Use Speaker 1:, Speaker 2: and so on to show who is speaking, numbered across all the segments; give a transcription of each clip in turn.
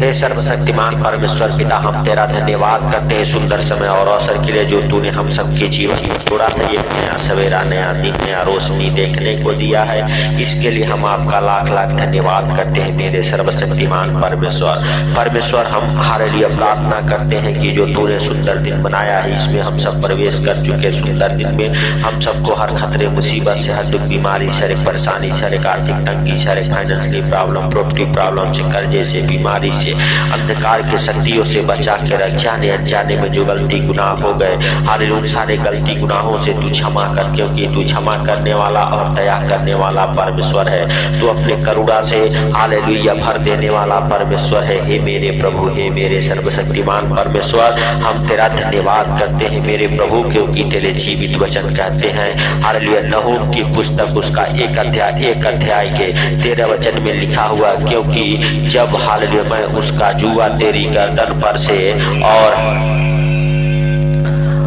Speaker 1: हे सर्वशक्तिमान परमेश्वर पिता, हम तेरा धन्यवाद करते हैं सुंदर समय और अवसर के लिए जो तूने हम सबके जीवन में छोड़ा है। ये नया सवेरा, नया दिन, नया रोशनी देखने को दिया है। इसके लिए हम आपका लाख लाख धन्यवाद करते हैं मेरे सर्वशक्तिमान परमेश्वर। परमेश्वर, हम हमारे लिए प्रार्थना करते हैं कि जो तूने सुंदर दिन बनाया है, इसमें हम सब प्रवेश कर चुके। सुंदर दिन में हम सबको हर खतरे, मुसीबत से, हर दुख, बीमारी से, हर परेशानी से, हर आर्थिक तंगी से, हर फाइनेंशियल प्रॉब्लम, प्रॉपर्टी प्रॉब्लम से, कर्जे से, बीमारी से, अंधकार के शक्तियों से बचा के रख। जाने अनजाने में जो गलती गुनाह हो गए, हालेलुया, उन सारे गलती गुनाहों से तू क्षमा कर, क्योंकि तू क्षमा करने वाला और दया करने वाला परमेश्वर है। तू अपने करुणा से हालेलुया भर देने वाला परमेश्वर है। हे मेरे प्रभु, हे मेरे सर्वशक्तिमान परमेश्वर, हम तेरा धन्यवाद करते हैं मेरे प्रभु, क्योंकि तेरे जीवित वचन कहते हैं हालेलुया, नहूम की पुस्तक उसका एक अध्याय के 13 वचन में लिखा हुआ, क्योंकि जब हालेलुया मैं उसका जुआ तेरी गर्दन पर से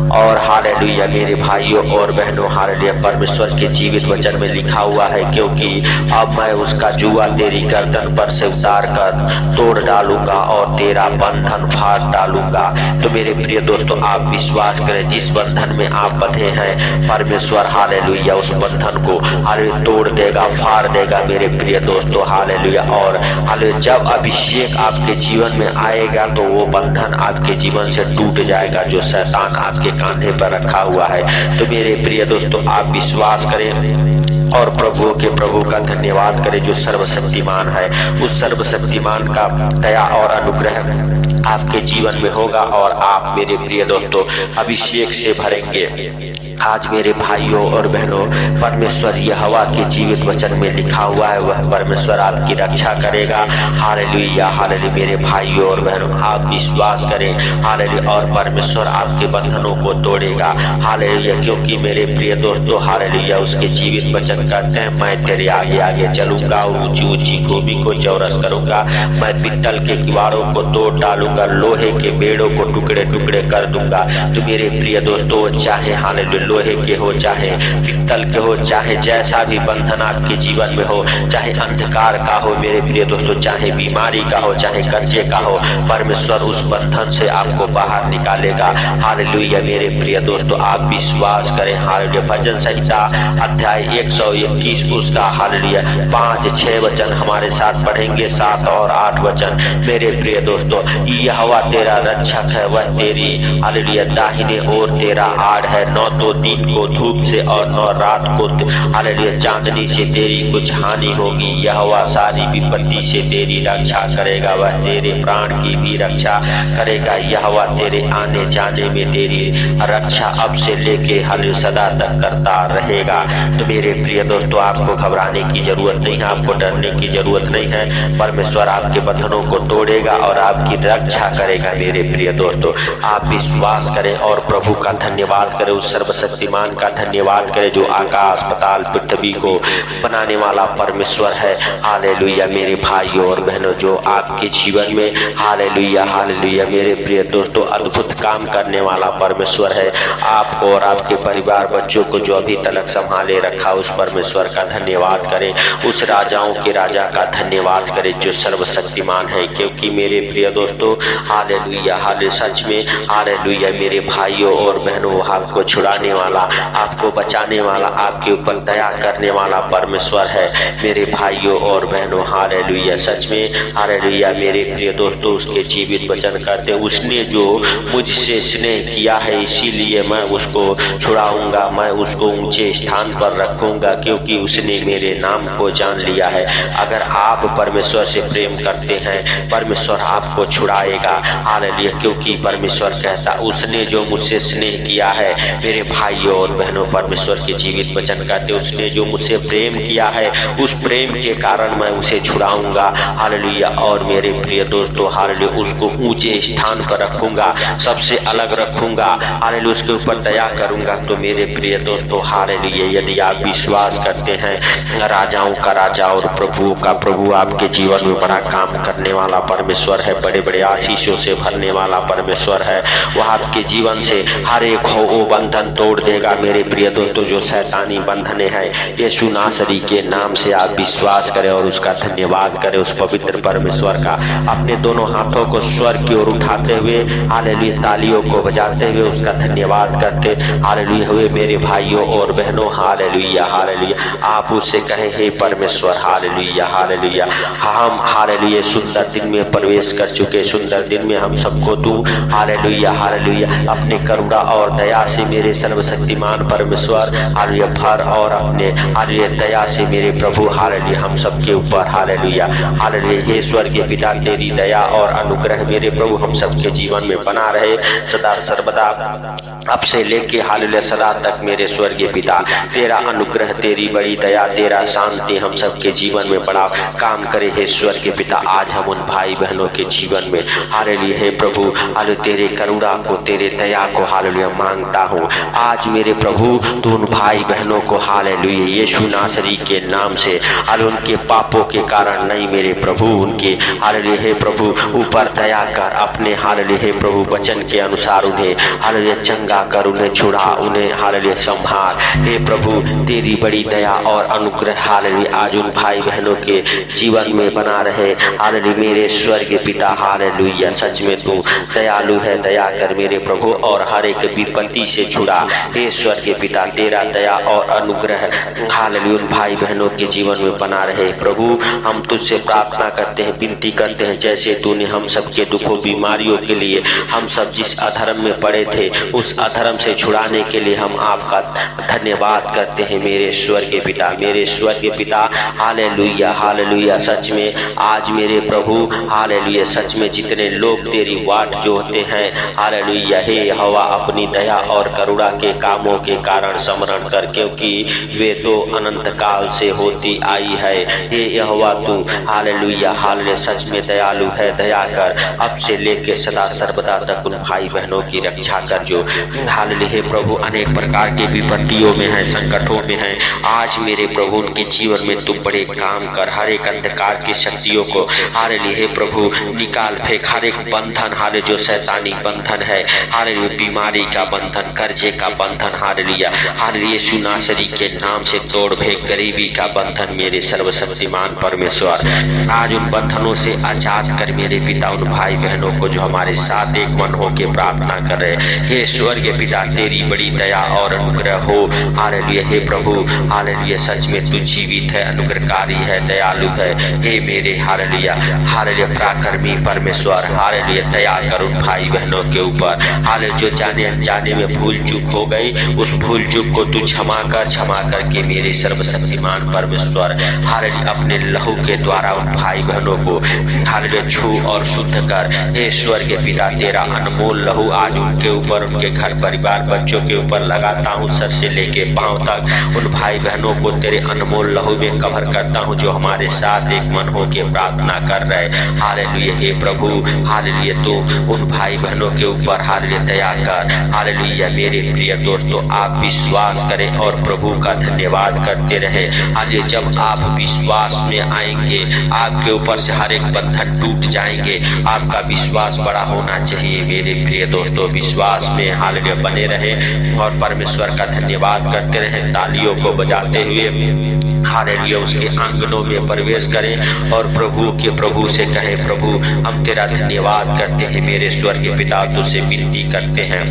Speaker 1: और हालेलुया मेरे भाइयों और बहनों, हालेलुया परमेश्वर के जीवित वचन में लिखा हुआ है, क्योंकि अब मैं उसका जुआ तेरी गर्दन पर से उतार कर तोड़ डालूंगा और तेरा बंधन फाड़ डालूंगा। तो मेरे प्रिय दोस्तों, आप विश्वास करें, जिस बंधन में आप बंधे हैं, परमेश्वर हालेलुया उस बंधन को हालेलुया तोड़ देगा, फाड़ देगा मेरे प्रिय दोस्तों, हालेलुया। और हालेलुया जब अभिषेक आपके जीवन में आएगा तो वो बंधन आपके जीवन से टूट जाएगा जो शैतान आपके कांधे पर रखा हुआ है। तो मेरे प्रिय दोस्तों, आप विश्वास करें और प्रभु का धन्यवाद करें जो सर्वशक्तिमान है। उस सर्वशक्तिमान का दया और अनुग्रह आपके जीवन में होगा और आप मेरे प्रिय दोस्तों अभिषेक से भरेंगे। आज मेरे भाइयों और बहनों, परमेश्वर यहोवा के जीवित वचन में लिखा हुआ है, वह परमेश्वर आपकी रक्षा करेगा। हालेलुया, हालेलुया मेरे भाइयों और बहनों, आप विश्वास करें हालेलुया, और परमेश्वर आपके बंधनों को तोड़ेगा। हालेलुया, क्योंकि मेरे प्रिय दोस्तों हालेलुया उसके जीवित वचन कहते हैं, मैं तेरे आगे आगे चलूंगा, ऊंची ऊंची भूमि को चौरस करूंगा, मैं पित्तल के किवाड़ों को तोड़ डालूंगा, लोहे के बेड़ों को टुकड़े टुकड़े कर दूंगा। तो मेरे प्रिय दोस्तों, चाहे हालेलुया लोहे के हो, चाहे पित्तल के हो, चाहे जैसा भी बंधन आपके जीवन में हो, चाहे अंधकार का हो मेरे प्रिय दोस्तों, चाहे बीमारी का हो, चाहे कर्जे का हो, परमेश्वर उस बंधन से आपको बाहर निकालेगा। हालेलुया मेरे प्रिय दोस्तों, आप विश्वास करें। हालेलुया भजन संहिता अध्याय 121 उसका हालेलुया 5-6 वचन हमारे साथ पढ़ेंगे, 7 और 8 वचन। मेरे प्रिय दोस्तों, यहोवा तेरा रक्षक है, वह तेरी हालेलुया दाहिने ओर तेरा आड़ है। न तो दिन को धूप से और न रात को हालेलुया चांदनी से तेरी कुछ हानि होगी। यहोवा सारी विपत्ति से तेरी रक्षा करेगा, वह तेरे प्राण की भी रक्षा करेगा। यहोवा तेरे आने जाने में तेरी रक्षा अब से लेके हालेलुया सदा तक करता रहेगा। तो मेरे प्रिय दोस्तों, आपको घबराने की जरूरत नहीं है, आपको डरने की जरूरत नहीं है। परमेश्वर आपके बंधनों को तोड़ेगा और आपकी रक्षा करेगा। मेरे प्रिय दोस्तों, आप विश्वास करें और प्रभु का धन्यवाद करें, उस सर्वशक्तिमान का धन्यवाद करें जो आकाश पाताल पृथ्वी को बनाने वाला परमेश्वर है। हालेलुया मेरे भाइयों और बहनों, जो आपके जीवन में हालेलुया हालेलुया मेरे प्रिय दोस्तों अद्भुत काम करने वाला परमेश्वर है। आपको और आपके परिवार बच्चों को जो अभी तक संभाले रखा, उस परमेश्वर का धन्यवाद करें, उस राजाओं के राजा का धन्यवाद करें जो सर्वशक्तिमान है। क्योंकि मेरे प्रिय दोस्तों हालेलुया हालेलुया सच में हालेलुया मेरे भाइयों और बहनों, आपको छुड़ाने वाला, आपको बचाने वाला, आपके ऊपर दया करने वाला परमेश्वर है मेरे भाइयों और बहनों। हालेलुया सच में हालेलुया मेरे प्रिय दोस्तों, उसके जीवित वचन करते, उसने जो मुझसे स्नेह किया है इसीलिए मैं उसको छुड़ाऊंगा, मैं उसको ऊंचे स्थान पर रखूंगा, क्योंकि उसने मेरे नाम को जान लिया है। अगर आप परमेश्वर से प्रेम करते हैं, परमेश्वर आपको छुड़ाएगा। हालेलुया, क्योंकि परमेश्वर कहता, उसने जो मुझसे स्नेह किया है मेरे भाइयों और बहनों, परमेश्वर के जीवित वचन कहते, उसने जो मुझसे प्रेम किया है उस प्रेम के कारण मैं उसे छुड़ाऊंगा। हालेलुया, और मेरे प्रिय दोस्तों हालेलुया उसको ऊंचे स्थान पर रखूंगा, सबसे अलग रखूंगा। हालेलुया उसके ऊपर दया करूंगा। तो मेरे प्रिय दोस्तों हालेलुया, यदि आप विश्वास करते हैं राजाओं का राजा और प्रभुओं का प्रभु आपके जीवन में बड़ा काम करने वाला परमेश्वर है, बड़े बड़े आशीषों से भरने वाला परमेश्वर है, वह आपके जीवन से हर एक हो बंधन तोड़ तोड़ देगा। मेरे प्रिय दोस्तों, जो शैतानी बंधने हैं यीशु नासरी के नाम से आप विश्वास करें और उसका धन्यवाद करें उस पवित्र परमेश्वर का। अपने दोनों हाथों को स्वर्ग की ओर उठाते हुए हालेलुया, तालियों को बजाते हुए उसका धन्यवाद करते हालेलुया हुए मेरे भाइयों और बहनों। हालेलुया हालेलुया, आप उससे कहें हे परमेश्वर हालेलुया हालेलुया, हम हालेलुया सुंदर दिन में प्रवेश कर चुके। सुंदर दिन में हम सबको तू हालेलुया हालेलुया अपने करुणा और दया से मेरे सर्वशक्तिमान परमेश्वर हालेलुया भर और अपने हालेलुया दया से मेरे प्रभु हालेलुया हम सबके ऊपर हालेलुया हालेलुया हे स्वर्गीय पिता, तेरी दया और अनुग्रह मेरे प्रभु हम सबके जीवन में बना रहे सदा सर्वदा, अब से लेके हालेलुया सदा तक। मेरे स्वर्गीय पिता, तेरा अनुग्रह, तेरी बड़ी दया, तेरा शांति हम सबके जीवन में बड़ा काम करे हे स्वर्गीय पिता। आज हम उन भाई बहनों के जीवन में हालेलुया हे प्रभु हालेलुया तेरे करुणा को, तेरे दया को हालेलुया मांगता हूँ। आज मेरे प्रभु तू उन भाई बहनों को हालेलुया यीशु नासरी के नाम से हालेलुया उनके पापों के कारण नहीं मेरे प्रभु उनके हालेलुया हे प्रभु ऊपर दया कर, अपने हालेलुया हे प्रभु वचन के अनुसार उन्हें हालेलुया चंगा कर, उन्हें छुड़ा, उन्हें हालेलुया संभाल हे प्रभु। तेरी बड़ी दया और अनुग्रह हालेलुया आज उन भाई बहनों के जीवन में बना रहे हालेलुया मेरे स्वर्गीय पिता हालेलुया। सच में तू दयालु है, दया कर मेरे प्रभु और हर एक विपत्ति से छुड़ा हे स्वर्गीय पिता। तेरा दया और अनुग्रह हालेलुया उन भाई बहनों के जीवन में बना रहे प्रभु। हम तुझसे प्रार्थना करते हैं, विनती करते हैं, जैसे तूने हम सबके दुखों बीमारियों के लिए, हम सब जिस अधर्म में पड़े थे उस अधर्म से छुड़ाने के लिए हम आपका धन्यवाद करते हैं मेरे स्वर्गीय पिता। मेरे स्वर्गीय पिता हालेलुया हालेलुया, सच में आज मेरे प्रभु हालेलुया सच में जितने लोग तेरी वाट जोहते हैं हालेलुया हे यहोवा अपनी दया और करुणा के कामों के कारण स्मरण कर, क्योंकि वे तो अनंत काल से होती आई है। हे यहोवा तू हालेलुया हालेलुया सच में दयालु है, दया कर, अब से लेके सदा सर्वदा तक उन भाई बहनों की रक्षा कर जो हालेलुया हे प्रभु अनेक प्रकार के विपत्तियों में है, संकटों में है। आज मेरे प्रभु उनके जीवन में तू बड़े काम कर, हर एक अंधकार की शक्तियों को हालेलुया हे प्रभु निकाल फेंक, हर एक बंधन हालेलुया जो शैतानी बंधन है हालेलुया, बीमारी का बंधन, कर्जे का बंधन हालेलुया हालेलुया यीशु नासरी के नाम से तोड़ फेंक, गरीबी का बंधन मेरे सर्वशक्तिमान परमेश्वर आज उन बंधनों से आजाद कर मेरे पिता। उन भाई बहनों को जो हमारे साथ एक मन हो के प्रार्थना कर रहे हे स्वर्गीय पिता, तेरी बड़ी दया और अनुग्रह हो हालेलुया हे प्रभु हालेलुया। सच में तू जीवित है, अनुग्रहकारी है, दयालु है हे मेरे हालेलुया हालेलुया पराक्रमी परमेश्वर हालेलुया। दया कर उन भाई बहनों के ऊपर हालेलुया जो जाने अनजाने में भूल चूक हो गई, उस भूल चूक को तू क्षमा करके मेरे सर्वशक्तिमान परमेश्वर हालेलुया अपने लहू के द्वारा उन भाई बहनों को हालेलुया छू और शुद्ध कर हे स्वर्गीय पिता। तेरा अनमोल लहू आज उनके ऊपर, उनके घर परिवार बच्चों के ऊपर लगाता हूँ, सर से लेके पांव तक उन भाई बहनों को तेरे अनमोल लहू में कवर करता हूँ जो हमारे साथ एक मन हो के प्रार्थना कर रहे हालेलुया हे प्रभु हालेलुया। तू उन भाई बहनों के ऊपर हालेलुया दया कर हालेलुया। मेरे प्रिय दोस्तों, आप विश्वास करें और प्रभु का धन्यवाद करते रहे हालेलुया। जब आप विश्वास में आएंगे आपके ऊपर से हर एक बंधन टूट जाएंगे। आपका विश्वास बड़ा होना चाहिए मेरे प्रिय दोस्तों, विश्वास में हालेलुया बने रहे और परमेश्वर का धन्यवाद करते रहे, तालियों को बजाते हुए हालेलुया उसके आंगनों में प्रवेश करें और प्रभु से कहें प्रभु हम तेरा धन्यवाद करते हैं मेरे स्वर्गीय पिता। तुझसे विनती करते हैं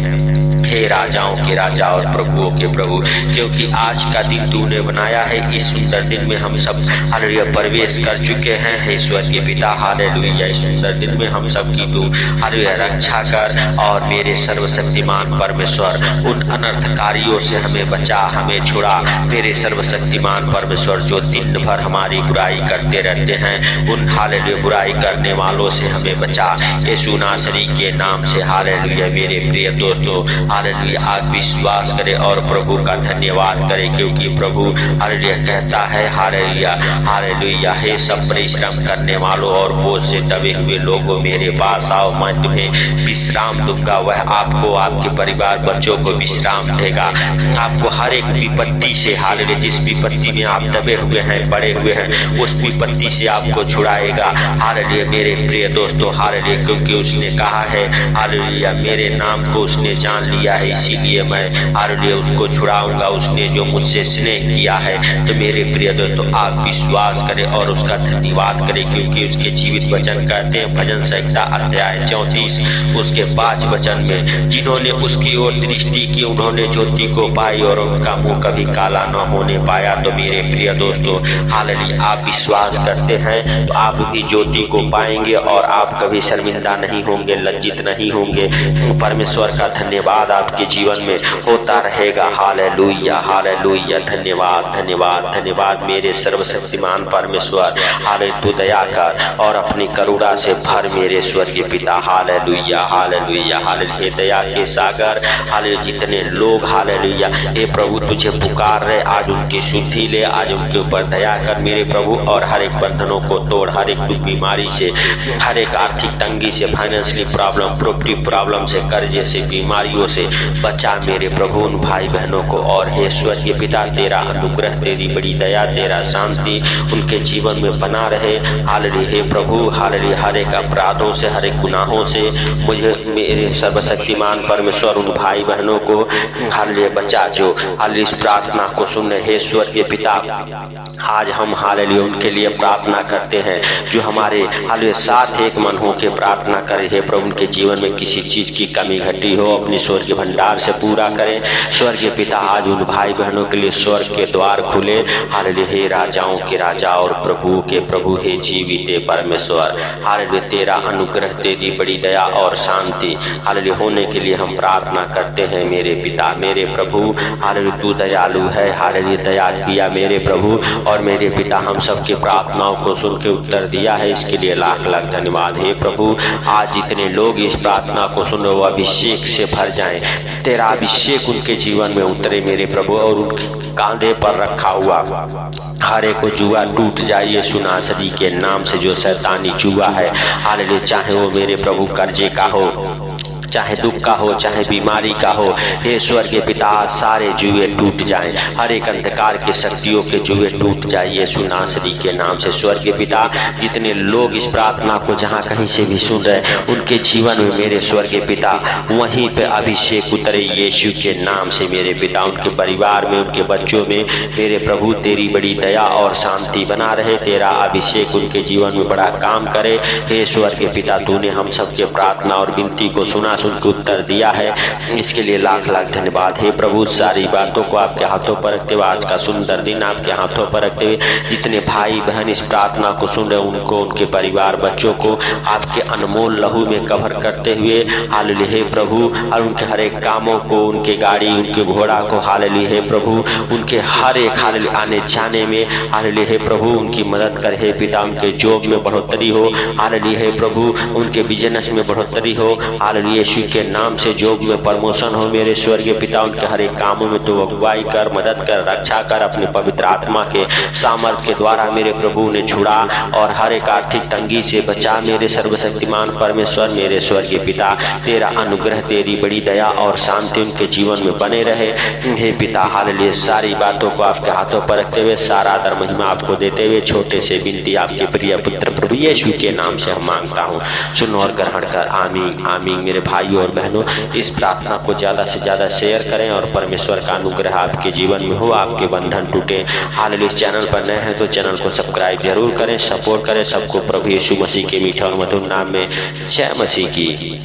Speaker 1: हे राजाओं के राजा और प्रभुओं के प्रभु, क्योंकि आज का दिन तूने बनाया है, इस सुंदर दिन में हम सब हालेलुया प्रवेश कर चुके हैं हे स्वर्गीय पिता हालेलुया। इस सुंदर दिन में हम सब की तू हालेलुया रक्षा कर और मेरे सर्वशक्तिमान परमेश्वर उन अनर्थकारियों से हमें बचा, हमें छुड़ा मेरे सर्वशक्तिमान परमेश्वर जो दिन भर हमारी बुराई करते रहते हैं, उन हालेलुया बुराई करने वालों से हमें बचा यीशु नासरी के नाम से हालेलुया। मेरे प्रिय दोस्तों हालेलुया आज विश्वास करें और प्रभु का धन्यवाद करें, क्योंकि प्रभु हालेलुया कहता है हालेलुया हालेलुया हे सब परिश्रम करने वालों और बोझ से दबे हुए लोगों मेरे पास आओ, मैं तुम्हें विश्राम दूंगा। वह आपको, आपके परिवार बच्चों को विश्राम देगा। आपको हर एक विपत्ति से हालेलुया, जिस विपत्ति में आप दबे हुए हैं, पड़े हुए हैं, उस विपत्ति से आपको छुड़ाएगा हालेलुया। मेरे प्रिय दोस्तों हालेलुया, क्योंकि उसने कहा है हालेलुया मेरे नाम को उसने जान लिया दिया है, इसीलिए मैं हालेलुया उसको छुड़ाऊंगा। उसने जो मुझसे स्नेह किया है। तो मेरे प्रिय दोस्तों, आप विश्वास करें और उसका धन्यवाद करें, क्योंकि उसके जीवित वचन कहते हैं भजन संहिता अध्याय 34 उसके 5 वचन में, जिन्होंने उसकी ओर दृष्टि की उन्होंने ज्योति को पाई और उनका मुंह कभी काला न होने पाया। तो मेरे प्रिय दोस्तों, हालेलुया आप विश्वास करते हैं तो आप भी ज्योति को पाएंगे और आप कभी शर्मिंदा नहीं होंगे, लज्जित नहीं होंगे। परमेश्वर का धन्यवाद आपके जीवन में होता रहेगा। हालेलुया हालेलुया, धन्यवाद धन्यवाद धन्यवाद मेरे सर्वशक्तिमान परमेश्वर। हालेलुया तू दया कर और अपनी करुणा से भर मेरे स्वर्गीय पिता। हालेलुया हालेलुया हालेलुया, दया के सागर। हालेलुया जितने लोग हालेलुया हे प्रभु तुझे पुकार रहे, आज उनकी शुद्धि ले, आज उनके ऊपर दया कर मेरे प्रभु, और हर एक बंधनों को तोड़, हर एक दुख बीमारी से, हर एक आर्थिक तंगी से, फाइनेंशियली प्रॉब्लम, प्रॉपर्टी प्रॉब्लम से, कर्जे से, बीमारियों से बचा मेरे प्रभु उन भाई बहनों को। और हे स्वर्गीय पिता तेरा अनुग्रह, तेरी बड़ी दया, तेरा शांति उनके जीवन में बना रहे। हालेलुया हे प्रभु, हालेलुया हर एक अपराधों से, हर एक गुनाहों से मुझे मेरे सर्वशक्तिमान परमेश्वर उन भाई बहनों को हालेलुया बचा जो हालेलुया इस प्रार्थना को सुन रहे। हे स्वर्गीय पिता आज हम हालेलुया उनके लिए प्रार्थना करते हैं जो हमारे हालेलुया साथ एक मन हो के प्रार्थना करें। हे प्रभु उनके जीवन में किसी चीज की कमी घटी हो, अपने स्वर्गीय भंडार से पूरा करें। स्वर्गीय पिता आज उन भाई बहनों के लिए स्वर्ग के द्वार खुले। हालेलुया हे राजाओं के राजा और प्रभु के प्रभु, हे जीवित परमेश्वर, हालेलुया तेरा अनुग्रह, तेरी बड़ी दया और शांति हालेलुया होने के लिए हम प्रार्थना करते हैं मेरे पिता मेरे प्रभु। हालेलुया तू दयालु है, हालेलुया दया किया मेरे प्रभु और मेरे पिता, हम सबके प्रार्थनाओं को सुन के उत्तर दिया है, इसके लिए लाख लाख धन्यवाद। हे प्रभु आज जितने लोग इस प्रार्थना को सुन वो अभिषेक से भर जाएं, तेरा अभिषेक उनके जीवन में उतरे मेरे प्रभु, और उनके कांधे पर रखा हुआ हर एक को जुआ टूट जाए यीशु नासरी के नाम से। जो शैतानी जुआ है हालेलुया, चाहे वो मेरे प्रभु कर्जे का हो, चाहे दुख का हो, चाहे बीमारी का हो, हे स्वर्गीय पिता सारे जुए टूट जाएं, हर एक अंधकार के शक्तियों के जुए टूट जाए यीशु नासरी के नाम से। स्वर्गीय पिता जितने लोग इस प्रार्थना को जहाँ कहीं से भी सुन रहे उनके जीवन में मेरे स्वर्गीय पिता वहीं पे अभिषेक उतरे यीशु के नाम से मेरे पिता। उनके परिवार में, उनके बच्चों में मेरे प्रभु तेरी बड़ी दया और शांति बना रहे, तेरा अभिषेक उनके जीवन में बड़ा काम करे। हे स्वर्गीय पिता तूने हम सबके प्रार्थना और विनती को सुना, सुनकर उत्तर दिया है, इसके लिए लाख लाख धन्यवाद। हे प्रभु सारी बातों को आपके हाथों पर रखते हुए, आज का सुंदर दिन आपके हाथों पर रखते हुए, जितने भाई बहन इस प्रार्थना को सुन रहे उनको, उनके परिवार बच्चों को आपके अनमोल लहू में कवर करते हुए हालेलुया हे प्रभु, और उनके हर एक कामों को, उनके गाड़ी, उनके घोड़ा को हालेलुया हे प्रभु, उनके हर एक हालेलुया आने जाने में हालेलुया हे प्रभु उनकी मदद कर। हे पिता उनके जॉब में बढ़ोतरी हो, हालेलुया हे प्रभु उनके बिजनेस में बढ़ोतरी हो, हालेलुया यीशु के नाम से जॉब में प्रमोशन हो मेरे स्वर्गीय पिता। उनके हर एक कामों में तो अगुवाई कर, मदद कर, रक्षा कर, अपने पवित्र आत्मा के सामर्थ के द्वारा मेरे प्रभु ने छुड़ा और हर एक आर्थिक तंगी से बचा मेरे सर्वशक्तिमान परमेश्वर मेरे स्वर्गीय पिता। तेरा अनुग्रह, तेरी बड़ी दया और शांति उनके जीवन में बने रहे। हे पिता हालेलुया सारी बातों को आपके हाथों पर रखते हुए, सारा आदर महिमा आपको देते हुए, छोटे से विनती आपके प्रिय पुत्र प्रभु यीशु के नाम से हम मांगता हूँ, सुनो और ग्रहण कर। आमीन आमीन। मेरे भाइयों और बहनों इस प्रार्थना को ज्यादा से ज्यादा शेयर करें और परमेश्वर का अनुग्रह आपके जीवन में हो, आपके बंधन टूटे। हालेलुया इस चैनल पर नए हैं तो चैनल को सब्सक्राइब जरूर करें, सपोर्ट करें। सबको प्रभु यीशु मसीह के मीठा और मधुर नाम में जय मसीह की।